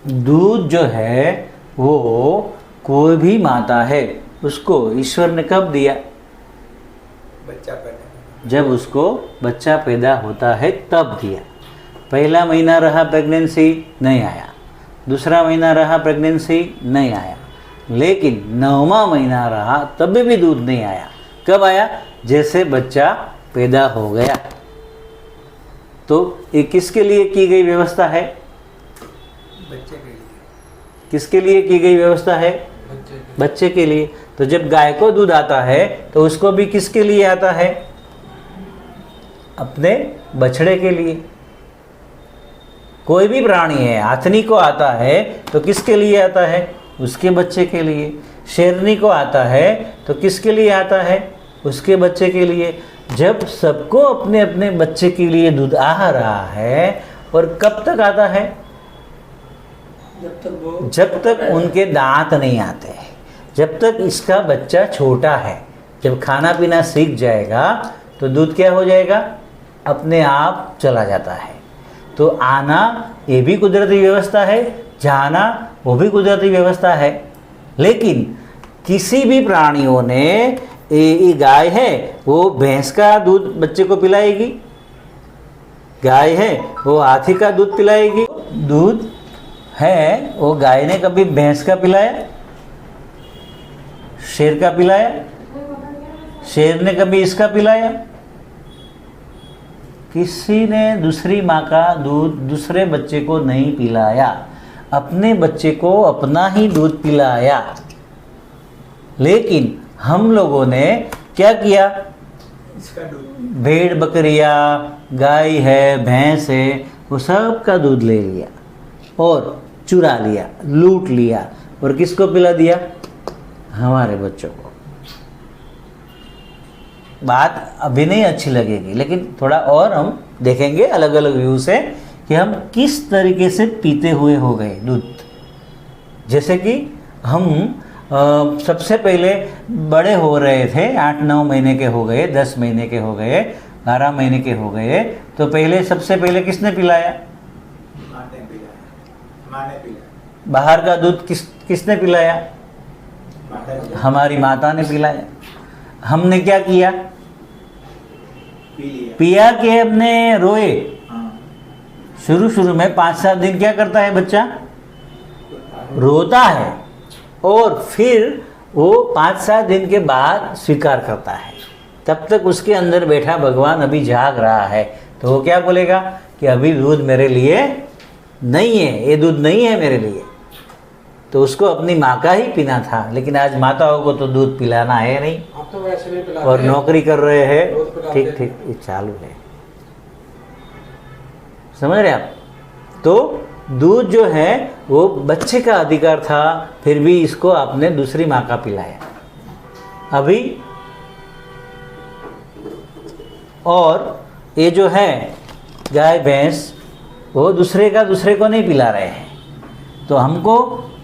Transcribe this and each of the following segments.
दूध जो है वो कोई भी माता है उसको ईश्वर ने कब दिया? बच्चा पैदा, जब उसको बच्चा पैदा होता है तब दिया। पहला महीना रहा प्रेगनेंसी, नहीं आया। दूसरा महीना रहा प्रेगनेंसी, नहीं आया। लेकिन 9वां महीना रहा तब भी दूध नहीं आया। कब आया? जैसे बच्चा पैदा हो गया। तो ये किसके लिए की गई व्यवस्था है? बच्चे के लिए। किसके लिए की गई व्यवस्था है? बच्चे के लिए। तो जब गाय को दूध आता है तो उसको भी किसके लिए आता है? अपने बछड़े के लिए। कोई भी प्राणी है, हाथनी को आता है तो किसके लिए आता है? उसके बच्चे के लिए। शेरनी को आता है तो किसके लिए आता है? उसके बच्चे के लिए। जब सबको अपने अपने बच्चे के लिए दूध आ रहा है, और कब तक आता है? जब तक उनके दांत नहीं आते, जब तक इसका बच्चा छोटा है। जब खाना पीना सीख जाएगा तो दूध क्या हो जाएगा? अपने आप चला जाता है। तो आना ये भी कुदरती व्यवस्था है, जाना वो भी कुदरती व्यवस्था है। लेकिन किसी भी प्राणियों ने, ये गाय है वो भैंस का दूध बच्चे को पिलाएगी, गाय है वो हाथी का दूध पिलाएगी। दूध है वो गाय ने कभी भैंस का पिलाया? शेर का पिलाया? शेर ने कभी इसका पिलाया? किसी ने दूसरी माँ का दूध दूसरे बच्चे को नहीं पिलाया। अपने बच्चे को अपना ही दूध पिलाया। लेकिन हम लोगों ने क्या किया? इसका दूध, भेड़ बकरियाँ, गाय है, भैंस है, वो सब का दूध ले लिया और चुरा लिया, लूट लिया, और किसको पिला दिया? हमारे बच्चों को। बात अभी नहीं अच्छी लगेगी, लेकिन थोड़ा और हम देखेंगे अलग अलग व्यू से कि हम किस तरीके से पीते हुए हो गए दूध। जैसे कि हम सबसे पहले बड़े हो रहे थे, 8-9 महीने के हो गए, 10 महीने के हो गए, 12 महीने के हो गए, तो पहले सबसे पहले किसने पिलाया? माँ ने पिलाया, माँ ने पिलाया। बाहर का दूध किसने पिलाया? माता ने हमारी माता ने पिलाया। हमने क्या किया? पी लिया। पिया के अपने रोए। हाँ, शुरू में 5-7 दिन क्या करता है बच्चा? रोता है, और फिर वो 5-7 दिन के बाद स्वीकार करता है। तब तक उसके अंदर बैठा भगवान अभी जाग रहा है। तो वो क्या बोलेगा कि अभी दूध मेरे लिए नहीं है, ये दूध नहीं है मेरे लिए। तो उसको अपनी माँ का ही पीना था। लेकिन आज माताओं को तो दूध पिलाना है नहीं, आप तो वैसे नहीं पिलाते और नौकरी कर रहे हैं। रोज पिलाते ठीक ठीक, ये चालू है, समझ रहे आप? तो दूध जो है वो बच्चे का अधिकार था, फिर भी इसको आपने दूसरी माँ का पिलाया अभी। और ये जो है गाय भैंस, वो दूसरे को नहीं पिला रहे हैं। तो हमको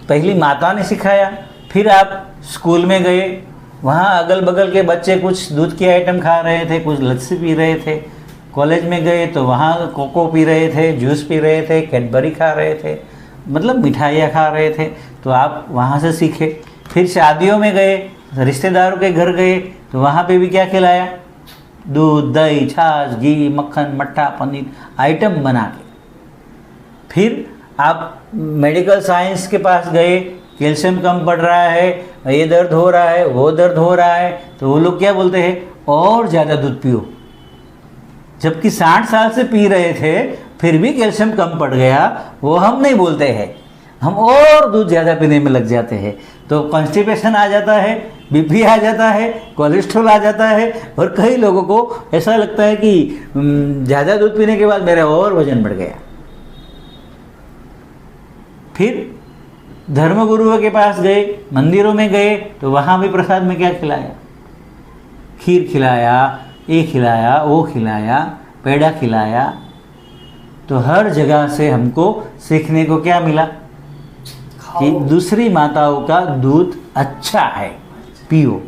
पहली माता ने सिखाया, फिर आप स्कूल में गए, वहाँ अगल बगल के बच्चे कुछ दूध की आइटम खा रहे थे, कुछ लस्सी पी रहे थे। कॉलेज में गए तो वहाँ कोको पी रहे थे, जूस पी रहे थे, कैडबरी खा रहे थे, मतलब मिठाइयाँ खा रहे थे। तो आप वहाँ से सीखे। फिर शादियों में गए, रिश्तेदारों के घर गए, तो वहाँ पे भी क्या खिलाया? दूध, दही, छाछ, घी, मक्खन, मट्ठा, पनीर आइटम बना के। फिर आप मेडिकल साइंस के पास गए, कैल्शियम कम पड़ रहा है, ये दर्द हो रहा है, वो दर्द हो रहा है, तो वो लोग क्या बोलते हैं? और ज़्यादा दूध पियो। जबकि 60 साल से पी रहे थे, फिर भी कैल्शियम कम पड़ गया, वो हम नहीं बोलते हैं, हम और दूध ज़्यादा पीने में लग जाते हैं। तो कॉन्स्टिपेशन आ जाता है, बीपी आ जाता है, कोलेस्ट्रॉल आ जाता है, और कई लोगों को ऐसा लगता है कि ज़्यादा दूध पीने के बाद मेरा और वजन बढ़ गया। फिर धर्मगुरुओं के पास गए, मंदिरों में गए, तो वहाँ भी प्रसाद में क्या खिलाया? खीर खिलाया, ये खिलाया, वो खिलाया, पेड़ा खिलाया। तो हर जगह से हमको सीखने को क्या मिला? कि दूसरी माताओं का दूध अच्छा है, पियो।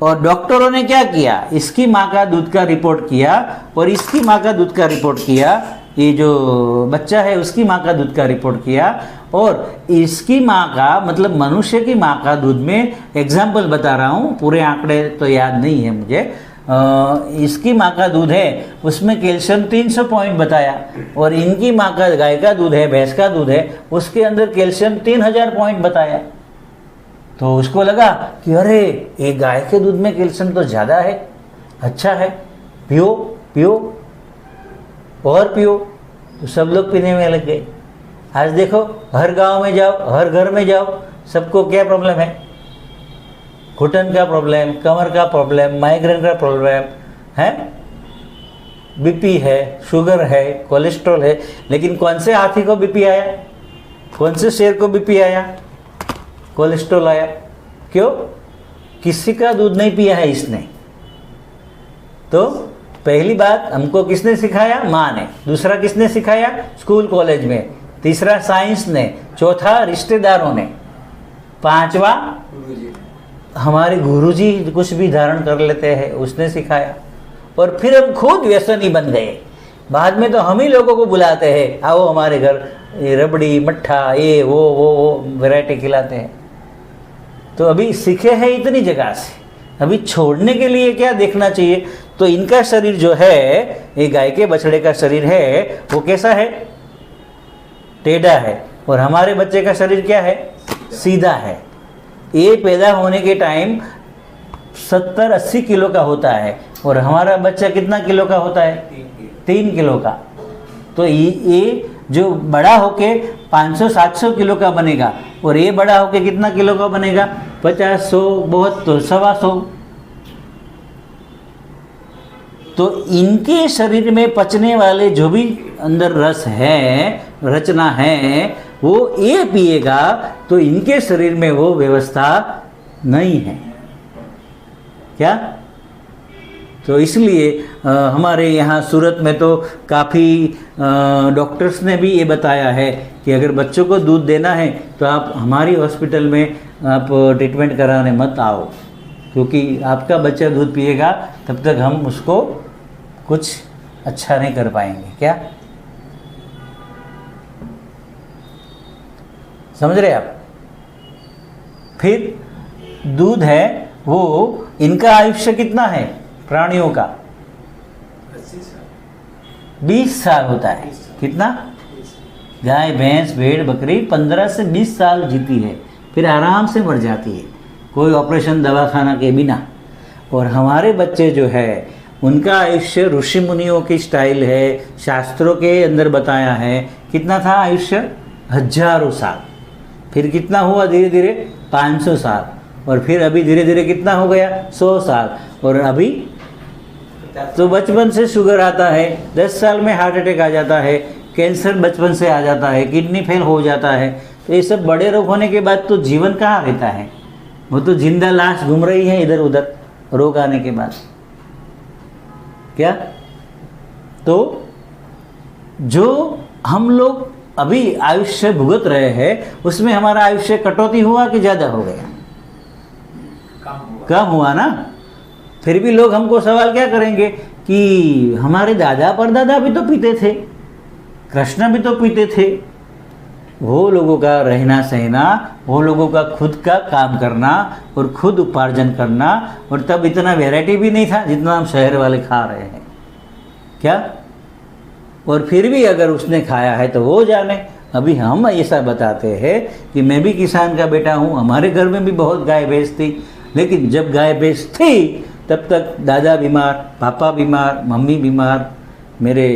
और डॉक्टरों ने क्या किया? इसकी माँ का दूध का रिपोर्ट किया और इसकी माँ का दूध का रिपोर्ट किया। ये जो बच्चा है उसकी माँ का दूध का रिपोर्ट किया, और इसकी माँ का मतलब मनुष्य की माँ का दूध में एग्जाम्पल बता रहा हूँ, पूरे आंकड़े तो याद नहीं है मुझे। इसकी माँ का दूध है उसमें कैल्शियम 300 पॉइंट बताया, और इनकी माँ का गाय का दूध है, भैंस का दूध है, उसके अंदर कैल्शियम 3000 पॉइंट बताया। तो उसको लगा कि अरे ये गाय के दूध में कैल्शियम तो ज़्यादा है, अच्छा है, पियो पियो और पियो। तो सब लोग पीने में लग गए। आज देखो हर गांव में जाओ, हर घर में जाओ, सबको क्या प्रॉब्लम है? घुटन का प्रॉब्लम, कमर का प्रॉब्लम, माइग्रेन का प्रॉब्लम है, बीपी है, शुगर है, कोलेस्ट्रॉल है। लेकिन कौन से हाथी को बीपी आया? कौन से शेर को बीपी आया? कोलेस्ट्रॉल आया। क्यों? किसी का दूध नहीं पिया है इसने। तो पहली बात हमको किसने सिखाया? माँ ने। दूसरा किसने सिखाया? स्कूल कॉलेज में। तीसरा साइंस ने। चौथा रिश्तेदारों ने। पांचवा गुरुजी हमारे गुरुजी कुछ भी धारण कर लेते हैं, उसने सिखाया। और फिर हम खुद व्यसनी बन गए। बाद में तो हम ही लोगों को बुलाते हैं, आओ हमारे घर, ये रबड़ी मट्ठा ये वो वैरायटी खिलाते हैं। तो अभी सीखे हैं इतनी जगह से, अभी छोड़ने के लिए क्या देखना चाहिए? तो इनका शरीर जो है, ये गाय के बछड़े का शरीर है, वो कैसा है? टेढ़ा है। और हमारे बच्चे का शरीर क्या है? सीधा है। ये पैदा होने के टाइम 70-80 किलो का होता है, और हमारा बच्चा कितना किलो का होता है? 3 किलो का। तो ये जो बड़ा होके 500-700 किलो का बनेगा, और ये बड़ा होके कितना किलो का बनेगा? 50-100, बहुत तो 125। तो इनके शरीर में पचने वाले जो भी अंदर रस है, रचना है, वो ये पिएगा तो इनके शरीर में वो व्यवस्था नहीं है क्या? तो इसलिए हमारे यहाँ सूरत में तो काफ़ी डॉक्टर्स ने भी ये बताया है कि अगर बच्चों को दूध देना है तो आप हमारी हॉस्पिटल में आप ट्रीटमेंट कराने मत आओ, क्योंकि आपका बच्चा दूध पिएगा तब तक हम उसको कुछ अच्छा नहीं कर पाएंगे। क्या समझ रहे आप? फिर दूध है वो, इनका आयुष्य कितना है प्राणियों का? 20 साल होता है। कितना? गाय भैंस भेड़ बकरी 15 से 20 साल जीती है, फिर आराम से मर जाती है, कोई ऑपरेशन दवाखाना के बिना। और हमारे बच्चे जो है उनका आयुष्य ऋषि मुनियों की स्टाइल है, शास्त्रों के अंदर बताया है। कितना था आयुष्य? हजारों साल। फिर कितना हुआ धीरे धीरे? 500 साल। और फिर अभी धीरे धीरे कितना हो गया? 100 साल। और अभी तो बचपन से शुगर आता है, 10 साल में हार्ट अटैक आ जाता है, कैंसर बचपन से आ जाता है, किडनी फेल हो जाता है। तो ये सब बड़े रोग होने के बाद तो जीवन कहाँ रहता है? वो तो जिंदा लाश घूम रही है इधर उधर रोग आने के बाद। क्या? तो जो हम लोग अभी आयुष्य भुगत रहे हैं उसमें हमारा आयुष्य कटौती हुआ कि ज़्यादा हो गया? कम हुआ ना। फिर भी लोग हमको सवाल क्या करेंगे कि हमारे दादा परदादा भी तो पीते थे, कृष्ण भी तो पीते थे। वो लोगों का रहना सहना, वो लोगों का खुद का काम करना और खुद उपार्जन करना, और तब इतना वैरायटी भी नहीं था जितना हम शहर वाले खा रहे हैं। क्या? और फिर भी अगर उसने खाया है तो वो जाने। अभी हम ऐसा बताते हैं कि मैं भी किसान का बेटा हूँ, हमारे घर में भी बहुत गाय भैंस थी, लेकिन जब गाय भैंस थी तब तक दादा बीमार, पापा बीमार, मम्मी बीमार, मेरे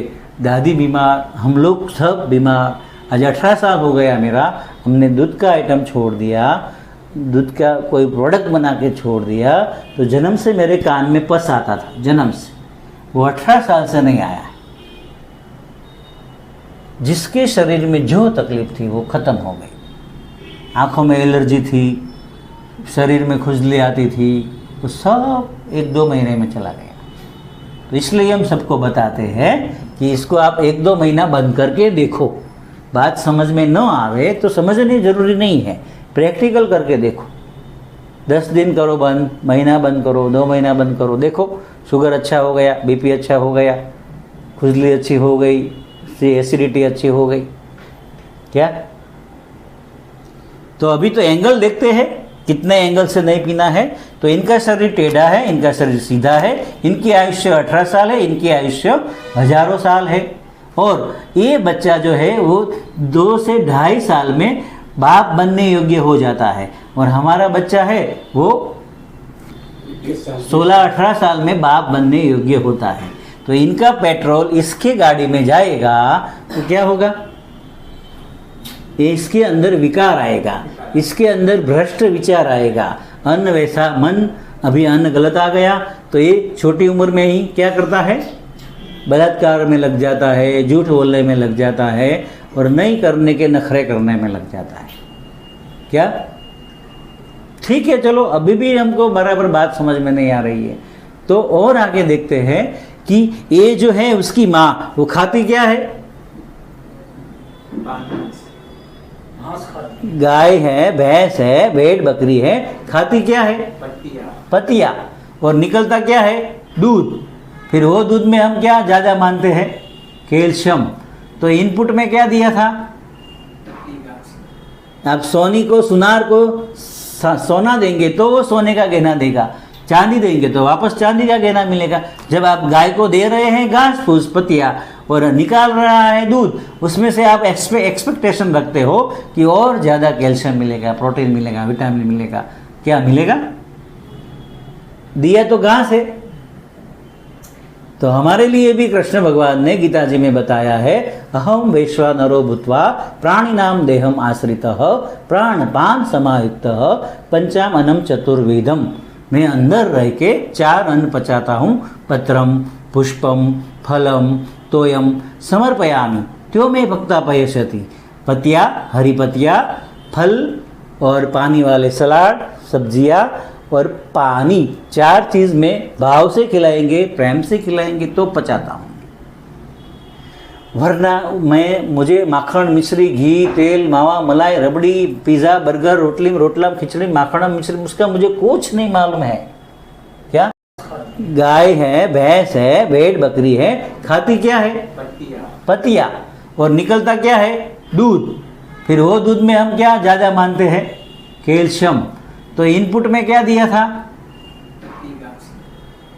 दादी बीमार, हम लोग सब बीमार। आज 18 साल हो गया मेरा, हमने दूध का आइटम छोड़ दिया, दूध का कोई प्रोडक्ट बना के छोड़ दिया। तो जन्म से मेरे कान में पस आता था, जन्म से। वो 18 साल से नहीं आया। जिसके शरीर में जो तकलीफ थी वो ख़त्म हो गई। आँखों में एलर्जी थी, शरीर में खुजली आती थी, वो सब 1-2 महीने में चला गया। तो इसलिए हम सबको बताते हैं कि इसको आप 1-2 महीना बंद करके देखो। बात समझ में न आवे तो समझनी ज़रूरी नहीं है, प्रैक्टिकल करके देखो। 10 दिन करो बंद, महीना बंद करो, 2 महीना बंद करो, देखो शुगर अच्छा हो गया, बीपी अच्छा हो गया, खुजली अच्छी हो गई, एसिडिटी अच्छी हो गई। क्या? तो अभी तो एंगल देखते हैं, कितने एंगल से नहीं पीना है। तो इनका शरीर टेढ़ा है, इनका शरीर सीधा है, इनकी आयुष्य 18 साल है, इनकी आयुष्य हजारों साल है। और ये बच्चा जो है वो 2 से 2.5 साल में बाप बनने योग्य हो जाता है, और हमारा बच्चा है वो 16-18 साल में बाप बनने योग्य होता है। तो इनका पेट्रोल इसके गाड़ी में जाएगा तो क्या होगा? इसके अंदर विकार आएगा, इसके अंदर भ्रष्ट विचार आएगा, अन्न वैसा मन। अभी अन्न गलत आ गया तो ये छोटी उम्र में ही क्या करता है? बलात्कार में लग जाता है, झूठ बोलने में लग जाता है, और नहीं करने के नखरे करने में लग जाता है। क्या? ठीक है, चलो अभी भी हमको बराबर बात समझ में नहीं आ रही है। तो और आगे देखते हैं कि ये जो है उसकी माँ वो खाती क्या है? गाय है, भैंस है, भेड़ बकरी है, खाती क्या है? पतिया। और निकलता क्या है? दूध। फिर वो दूध में हम क्या ज़्यादा मानते हैं? कैल्शियम। तो इनपुट में क्या दिया था? अब सोनी को, सुनार को सोना देंगे तो वो सोने का गहना देगा, चांदी देंगे तो वापस चांदी का गहना मिलेगा। जब आप गाय को दे रहे हैं घास फूस पतिया और निकाल रहा है दूध, उसमें से आप एक्सपेक्टेशन रखते हो कि और ज़्यादा कैल्शियम मिलेगा, प्रोटीन मिलेगा, विटामिन मिलेगा। क्या मिलेगा? दिया तो घास है। तो हमारे लिए भी कृष्ण भगवान ने गीता जी में बताया है, अहम वैश्वानरो भूत्वा प्राणिनाम देहम आश्रितः प्राणपान समायुक्तः पंचामनम चतुर्वेदम। मैं अंदर रह के 4 अन्न पचाता हूँ, पत्रम पुष्पम फलम तोयम समर्पयामि त्यो में भक्ता पयसति। पतिया, हरी पतिया, फल और पानी वाले सलाद, सब्जियाँ और पानी, 4 चीज़ में भाव से खिलाएंगे, प्रेम से खिलाएंगे तो पचाता हूँ। वरना मुझे माखन, मिश्री, घी, तेल, मावा, मलाई, रबड़ी, पिज़्ज़ा, बर्गर, रोटला, खिचड़ी, माखन, मिश्री, उसका मुझे कुछ नहीं मालूम है। क्या? गाय है, भैंस है, भेड़ बकरी है, खाती क्या है? पतिया। और निकलता क्या है? दूध। फिर वो दूध में हम क्या ज़्यादा मानते हैं? कैल्शियम। तो इनपुट में क्या दिया था?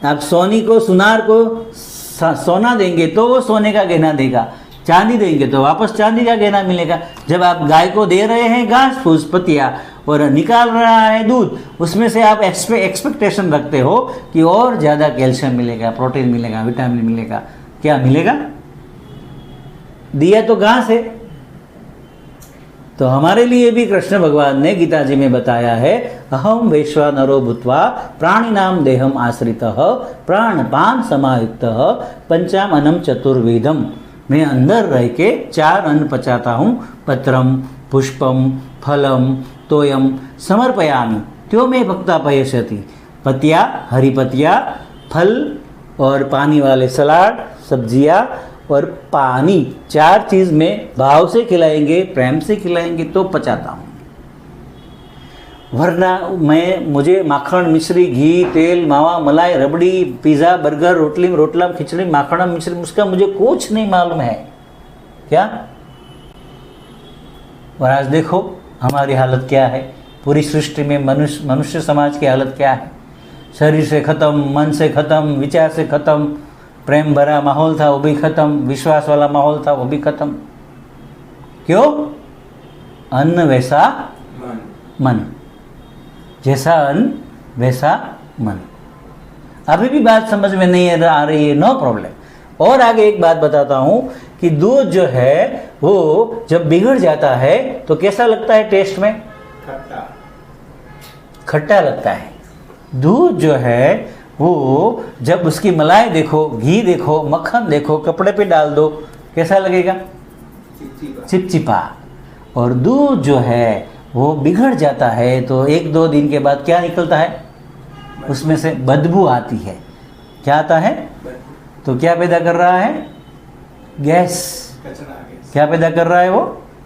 आप सोनी को, सुनार को सोना देंगे तो वो सोने का गहना देगा, चांदी देंगे तो वापस चांदी का गहना मिलेगा। जब आप गाय को दे रहे हैं घास फूस पतिया और निकाल रहा है दूध, उसमें से आप एक्सपेक्टेशन रखते हो कि और ज़्यादा कैल्शियम मिलेगा, प्रोटीन मिलेगा, विटामिन मिलेगा। क्या मिलेगा? दिया तो घास है। तो हमारे लिए भी कृष्ण भगवान ने गीता जी में बताया है, अहम वैश्वानरो भूत्वा प्राणिनाम देहम आश्रितः प्राणपान समायुक्तः पंचामनम चतुर्वेदम। मैं अंदर रह के 4 अन्न पचाता हूँ, पत्रम पुष्पम फलम तोयम समर्पयामि त्यो में भक्ता पयसति। पतिया, हरी पतिया, फल और पानी वाले सलाद, सब्जियाँ और पानी, 4 चीज़ में भाव से खिलाएंगे, प्रेम से खिलाएंगे तो पचाता हूँ। वरना मुझे माखन, मिश्री, घी, तेल, मावा, मलाई, रबड़ी, पिज़्ज़ा, बर्गर, रोटला, खिचड़ी, माखन, मिश्री, उसका मुझे कुछ नहीं मालूम है। क्या? और आज देखो हमारी हालत क्या है, पूरी सृष्टि में मनुष्य समाज की हालत क्या है। शरीर से ख़त्म, मन से ख़त्म, विचार से ख़त्म, प्रेम भरा माहौल था वो भी ख़त्म, विश्वास वाला माहौल था वो भी ख़त्म। क्यों? अन्न वैसा मन, जैसा अन्न वैसा मन। अभी भी बात समझ में नहीं आ रही है, नो प्रॉब्लम। और आगे एक बात बताता हूँ कि दूध जो है वो जब बिगड़ जाता है तो कैसा लगता है टेस्ट में? खट्टा लगता है। दूध जो है वो जब उसकी मलाई देखो, घी देखो, मक्खन देखो, कपड़े पे डाल दो, कैसा लगेगा? चिपचिपा। और दूध जो है वो बिगड़ जाता है तो 1-2 दिन के बाद क्या निकलता है? उसमें से बदबू आती है। क्या आता है? तो क्या पैदा कर रहा है? गैस। क्या पैदा कर रहा है वो?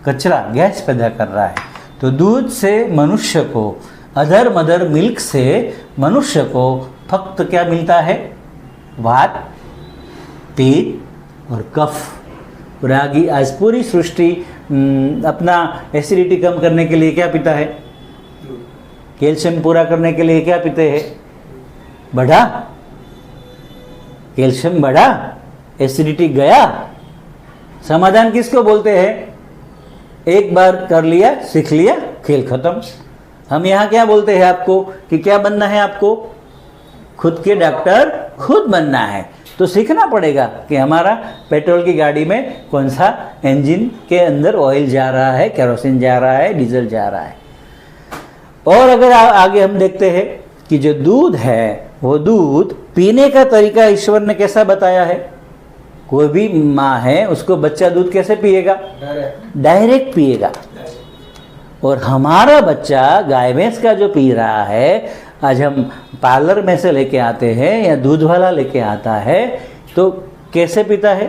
कचरा, गैस पैदा कर रहा है। तो दूध से मनुष्य को, मदर मिल्क से मनुष्य को फक्त क्या मिलता है? वात, पित्त और कफ। और आगे आज पूरी सृष्टि अपना एसिडिटी कम करने के लिए क्या पीता है? कैल्शियम पूरा करने के लिए क्या पीते हैं? बढ़ा, कैल्शियम बढ़ा, एसिडिटी गया। समाधान किसको बोलते हैं? एक बार कर लिया, सीख लिया, खेल खत्म। हम यहाँ क्या बोलते हैं आपको कि क्या बनना है आपको? खुद के डॉक्टर खुद बनना है। तो सीखना पड़ेगा कि हमारा पेट्रोल की गाड़ी में कौन सा इंजन के अंदर ऑयल जा रहा है, केरोसिन जा रहा है, डीजल जा रहा है। और अगर आगे हम देखते हैं कि जो दूध है वो दूध पीने का तरीका ईश्वर ने कैसा बताया है? कोई भी माँ है उसको बच्चा दूध कैसे पिएगा? डायरेक्ट पिएगा। और हमारा बच्चा गाय भैंस का जो पी रहा है, आज हम पार्लर में से लेके आते हैं या दूध वाला लेके आता है, तो कैसे पीता है?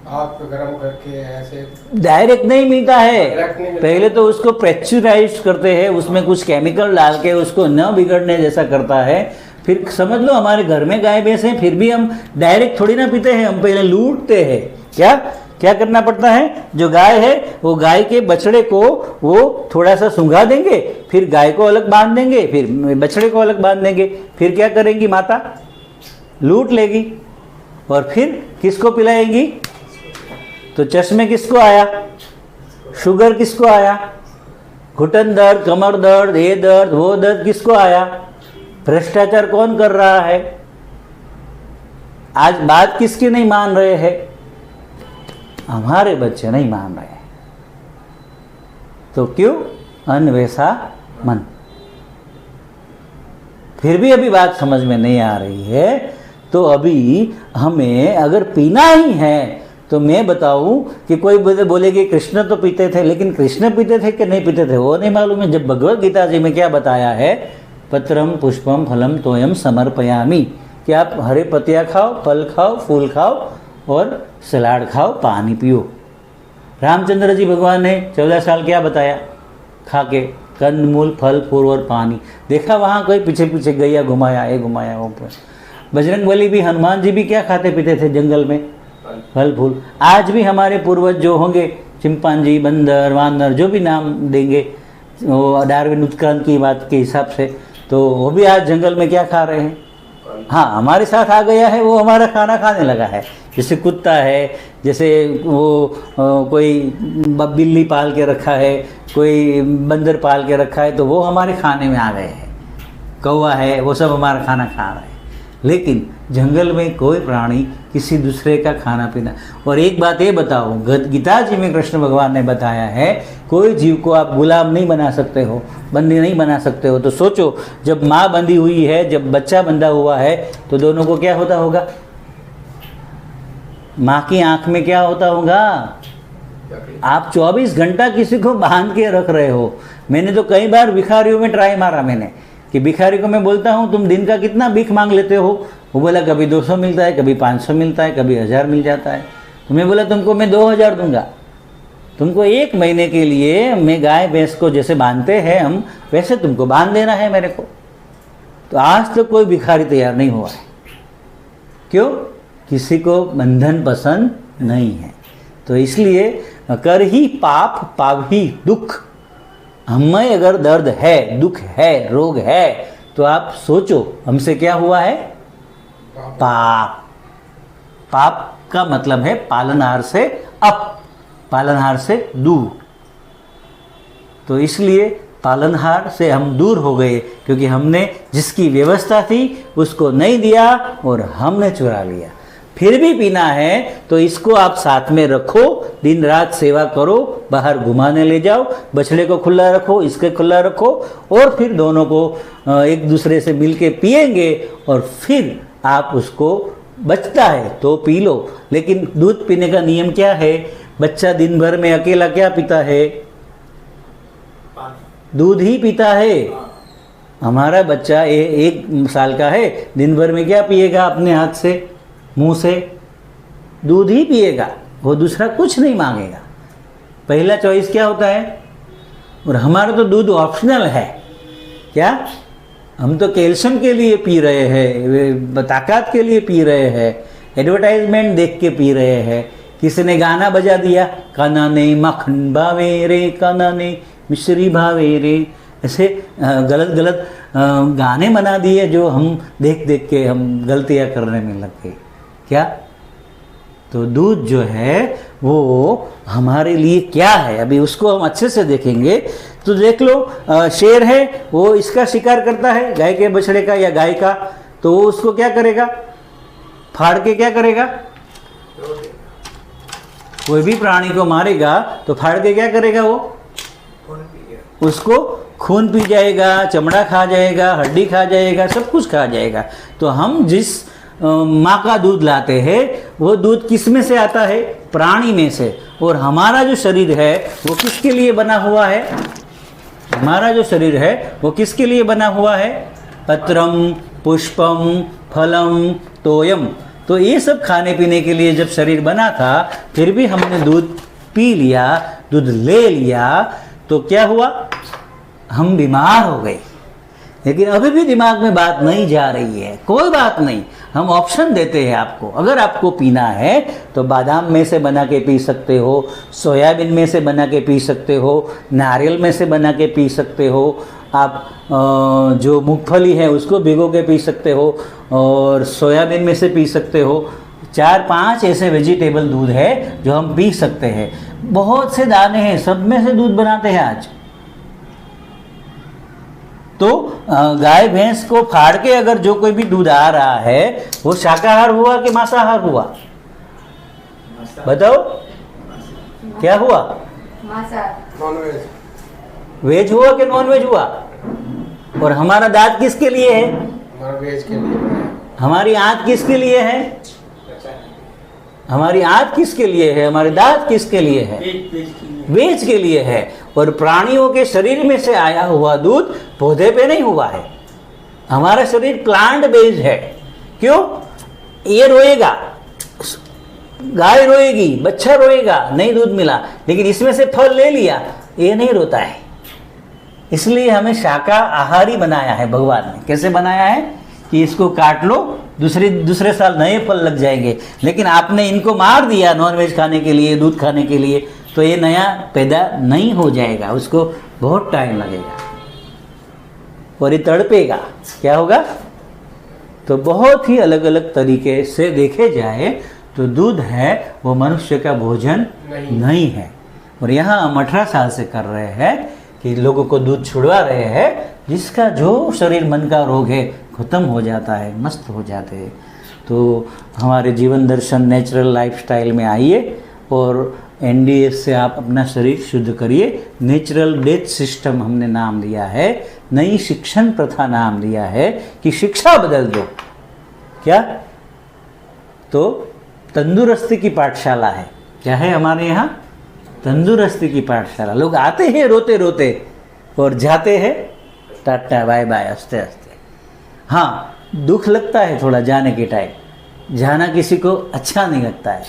आप गरम करके ऐसे डायरेक्ट नहीं पीता है, डायरेक्ट नहीं मिलता। पहले तो उसको प्रेशराइज करते हैं, उसमें कुछ केमिकल डाल के उसको न बिगड़ने जैसा करता है। फिर समझ लो हमारे घर में गाय भैंस हैं, फिर भी हम डायरेक्ट थोड़ी ना पीते हैं, हम पहले लूटते हैं। क्या क्या करना पड़ता है? जो गाय है वो गाय के बछड़े को वो थोड़ा सा सूंघा देंगे, फिर गाय को अलग बांध देंगे, फिर बछड़े को अलग बांध देंगे। फिर क्या करेंगी माता? लूट लेगी और फिर किसको पिलाएंगी? तो चश्मे किसको आया? शुगर किसको आया? घुटन दर्द, कमर दर्द, ये दर्द, वो दर्द किसको आया? भ्रष्टाचार कौन कर रहा है? आज बात किसकी नहीं मान रहे हैं? हमारे बच्चे नहीं मान रहे हैं। तो क्यों? अनवैसा मन। फिर भी अभी बात समझ में नहीं आ रही है। तो अभी हमें अगर पीना ही है तो मैं बताऊं कि कोई बोलेगी कृष्ण तो पीते थे, लेकिन कृष्ण पीते थे कि नहीं पीते थे वो नहीं मालूम है। जब भगवत गीता जी में क्या बताया है? पत्रम पुष्पम फलम तोयम समर्पयामि, कि आप हरे पत्तियाँ खाओ, फल खाओ, फूल खाओ और सलाद खाओ, पानी पियो। रामचंद्र जी भगवान ने 14 साल क्या बताया? खा के कंद मूल फल फूल और पानी। देखा वहाँ कोई पीछे पीछे गैया घुमाया, ये घुमाया, वो बजरंग बली भी, हनुमान जी भी क्या खाते पीते थे जंगल में? फल फूल। आज भी हमारे पूर्वज जो होंगे, चिंपांजी, बंदर, वानर, जो भी नाम देंगे वो डार्विन उत्क्रांति की बात के हिसाब से, तो वो भी आज जंगल में क्या खा रहे हैं? हाँ, हमारे साथ आ गया है, वो हमारा खाना खाने लगा है। जैसे कुत्ता है, जैसे वो कोई बिल्ली पाल के रखा है, कोई बंदर पाल के रखा है, तो वो हमारे खाने में आ गए हैं। कौवा है, वो सब हमारा खाना खा रहे हैं। लेकिन जंगल में कोई प्राणी किसी दूसरे का खाना पीना। और एक बात ये बताओ, गीता जी में कृष्ण भगवान ने बताया है कोई जीव को आप गुलाम नहीं बना सकते हो, बंदी नहीं बना सकते हो। तो सोचो, जब माँ बंधी हुई है, जब बच्चा बंधा हुआ है, तो दोनों को क्या होता होगा? माँ की आंख में क्या होता होगा? आप 24 घंटा किसी को बांध के रख रहे हो। मैंने तो कई बार भिखारियों में ट्राई मारा मैंने, कि भिखारी को मैं बोलता हूँ तुम दिन का कितना भीख मांग लेते हो? वो बोला कभी 200 मिलता है, कभी 500 मिलता है, कभी 1000 मिल जाता है। तो मैं बोला तुमको मैं 2000 दूंगा, तुमको 1 महीने के लिए मैं गाय भैंस को जैसे बांधते हैं हम, वैसे तुमको बांध देना है मेरे को। तो आज तक तो कोई भिखारी तैयार नहीं हुआ है। क्यों? किसी को बंधन पसंद नहीं है। तो इसलिए कर ही पाप पावही दुख। हमें अगर दर्द है, दुख है, रोग है, तो आप सोचो हमसे क्या हुआ है? पाप। पाप का मतलब है पालनहार से अप, पालनहार से दूर। तो इसलिए पालनहार से हम दूर हो गए, क्योंकि हमने जिसकी व्यवस्था थी उसको नहीं दिया और हमने चुरा लिया। फिर भी पीना है तो इसको आप साथ में रखो, दिन रात सेवा करो, बाहर घुमाने ले जाओ, बछड़े को खुला रखो, इसके खुला रखो, और फिर दोनों को एक दूसरे से मिलके पिएंगे, और फिर आप उसको बचता है तो पी लो। लेकिन दूध पीने का नियम क्या है? बच्चा दिन भर में अकेला क्या पीता है? दूध ही पीता है। हमारा बच्चा 1 साल का है, दिन भर में क्या पिएगा? अपने हाथ से, मुंह से दूध ही पिएगा, वो दूसरा कुछ नहीं मांगेगा। पहला चॉइस क्या होता है? और हमारा तो दूध ऑप्शनल है। क्या? हम तो कैल्शियम के लिए पी रहे हैं, ताकत के लिए पी रहे हैं, एडवर्टाइजमेंट देख के पी रहे हैं, किसी ने गाना बजा दिया, काना ने मक्खन भावे रे, काना ने मिश्री भावे रे, ऐसे गलत गलत गाने बना दिए जो हम देख देख के हम गलतियाँ करने में लग गए। क्या? तो दूध जो है वो हमारे लिए क्या है, अभी उसको हम अच्छे से देखेंगे। तो देख लो, शेर है वो इसका शिकार करता है, गाय के बछड़े का या गाय का, तो वो उसको क्या करेगा? फाड़ के क्या करेगा? कोई भी प्राणी को मारेगा तो फाड़ के क्या करेगा? वो खून पी गया। उसको खून पी जाएगा, चमड़ा खा जाएगा, हड्डी खा जाएगा, सब कुछ खा जाएगा। तो हम जिस माँ का दूध लाते हैं वो दूध किस में से आता है? प्राणी में से। और हमारा जो शरीर है वो किसके लिए बना हुआ है? हमारा जो शरीर है वो किसके लिए बना हुआ है? पत्रम पुष्पम फलम तोयम। तो ये सब खाने पीने के लिए जब शरीर बना था, फिर भी हमने दूध पी लिया, दूध ले लिया, तो क्या हुआ? हम बीमार हो गए। लेकिन अभी भी दिमाग में बात नहीं जा रही है। कोई बात नहीं, हम ऑप्शन देते हैं आपको। अगर आपको पीना है तो बादाम में से बना के पी सकते हो, सोयाबीन में से बना के पी सकते हो, नारियल में से बना के पी सकते हो, आप जो मूंगफली है उसको भिगो के पी सकते हो, और सोयाबीन में से पी सकते हो। 4-5 ऐसे वेजिटेबल दूध है जो हम पी सकते हैं। बहुत से दाने हैं, सब में से दूध बनाते हैं आज। तो गाय भैंस को फाड़ के अगर जो कोई भी दूध आ रहा है वो शाकाहार हुआ कि मांसाहार हुआ? बताओ क्या हुआ? नॉनवेज। वेज हुआ कि नॉन वेज हुआ? और हमारा दांत किसके लिए है? हमारा वेज के लिए बनाया। हमारी आंत किसके लिए है? हमारी आंत किसके लिए है? हमारे दांत किसके लिए है? वेज के लिए है। और प्राणियों के शरीर में से आया हुआ दूध पौधे पे नहीं हुआ है। हमारा शरीर प्लांट बेस्ड है। क्यों? ये रोएगा, गाय रोएगी, बच्चा रोएगा, नहीं दूध मिला, लेकिन इसमें से फल ले लिया, ये नहीं रोता है। इसलिए हमें शाकाहारी बनाया है भगवान ने। कैसे बनाया है? कि इसको काट लो, दूसरे साल नए फल लग जाएंगे। लेकिन आपने इनको मार दिया नॉनवेज खाने के लिए, दूध खाने के लिए, तो ये नया पैदा नहीं हो जाएगा, उसको बहुत टाइम लगेगा और ये तड़पेगा। क्या होगा? तो बहुत ही अलग अलग तरीके से देखे जाए तो दूध है वो मनुष्य का भोजन नहीं है। और यहाँ हम 18 साल से कर रहे हैं कि लोगों को दूध छुड़वा रहे हैं, जिसका जो शरीर मन का रोग है ख़त्म हो जाता है, मस्त हो जाते हैं। तो हमारे जीवन दर्शन नेचुरल लाइफस्टाइल में आइए और एनडीएस से आप अपना शरीर शुद्ध करिए। नेचुरल डेथ सिस्टम हमने नाम दिया है, नई शिक्षण प्रथा नाम दिया है कि शिक्षा बदल दो। क्या? तो तंदुरुस्ती की पाठशाला है। क्या है हमारे यहाँ? तंदुरुस्ती की पाठशाला। लोग आते हैं रोते रोते और जाते हैं टाटा बाय बाय, हंसते हंसते। हाँ, दुख लगता है थोड़ा जाने के टाइम, जाना किसी को अच्छा नहीं लगता है।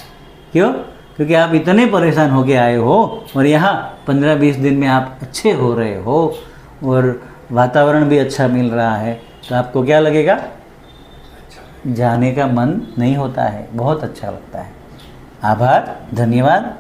क्यों? क्योंकि आप इतने परेशान होके आए हो और यहाँ 15-20 दिन में आप अच्छे हो रहे हो और वातावरण भी अच्छा मिल रहा है, तो आपको क्या लगेगा? जाने का मन नहीं होता है, बहुत अच्छा लगता है। आभार, धन्यवाद।